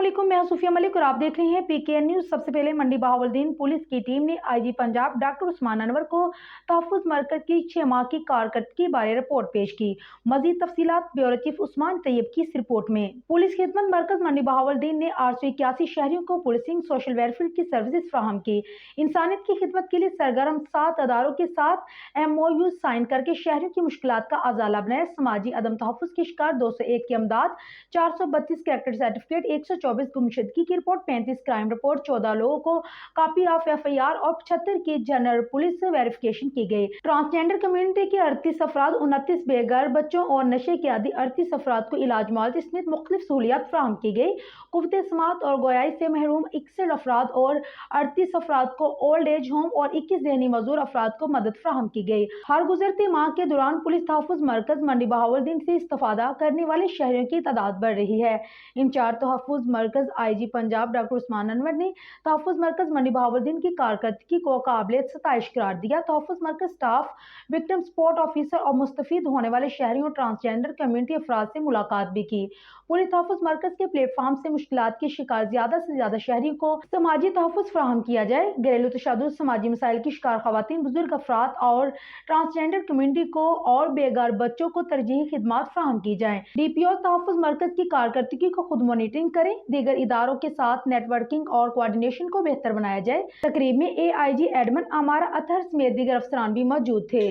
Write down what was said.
अस्सलामुअलैकुम, मैं सूफिया मलिक और आप देख रहे हैं पीकेएन न्यूज। सबसे पहले मंडी बहावलदीन पुलिस की टीम ने आईजी पंजाब डॉक्टर उस्मान अनवर को तहफ़्फ़ुज़ मरकज की 6 माह की कारकर्दगी बारे रिपोर्ट पेश की। मजीद तफसीलात ब्यूरो चीफ उस्मान तैयब की इस रिपोर्ट में। पुलिस खिदमत मरकज मंडी बहावलदीन ने 881 शहरियों को पुलिसिंग सोशल वेलफेयर की सर्विसेज फराहम की। इंसानियत की खिदमत के लिए सरगर्म 7 अदारों के साथ MOU साइन करके शहरियों की मुश्किलात का अजाला बनाया। समाजी अदम तहफ़्फ़ुज़ के शिकार 201 की अमदाद, 432 कैरेक्टर सर्टिफिकेट, 124 गुमशुदगी की रिपोर्ट, 35 क्राइम रिपोर्ट, 14 लोगों को कॉपी ऑफ FIR और 75 की जनरल पुलिस से वेरिफिकेशन की गई। ट्रांसजेंडर कम्युनिटी के 38 अफराद, 29 बेघर बच्चों और नशे के आदि 38 अफराद को इलाज मुआवजे समेत मुख्तलिफ सहूलियात फराहम की गई। कुव्वते समात और गोयाई से महरूम 61 अफराद और 38 अफराद को ओल्ड एज होम और 21 ज़हनी मजदूर अफराद को मदद फराहम की गई। हर गुजरती माह के दौरान पुलिस तहफ़्फ़ुज़ मरकज मंडी बहावलदीन से इस्तिफादा करने वाले शहरियों की तादाद बढ़ रही है। इंचार्ज तहफ़्फ़ुज़ मरकज IG पंजाब डॉक्टर उस्मान अनवर ने तहफ़्फ़ुज़ मरकज मंडी बहावलदीन की कारकर्दगी को काबिल सताइश करार दिया। तहफ़्फ़ुज़ मरकज स्टाफ, विक्टिम सपोर्ट ऑफिसर और मुस्तफीद होने वाले शहरियों और ट्रांसजेंडर कम्युनिटी अफराद से मुलाकात भी की। पुलिस तहफ़्फ़ुज़ मरकज के प्लेटफार्म से मुश्किलात के शिकार ज्यादा से ज्यादा शहरियों को समाजी तहफ़्फ़ुज़ फराहम किया जाए। घरेलू तशद्दुद, समाजी मसाइल की शिकार खवातीन, बुजुर्ग अफराद और ट्रांसजेंडर कम्युनिटी को और बेघर बच्चों को तरजीही खिदमात फराहम की जाए। DPO तहफ़्फ़ुज़ मरकज की कारकर्दगी को खुद मॉनिटरिंग करें। दीगर इदारों के साथ नेटवर्किंग और कोऑर्डिनेशन को बेहतर बनाया जाए। तकरीब में AIG एडमन अमारा अतहर समेत दीगर अफसरान भी मौजूद थे।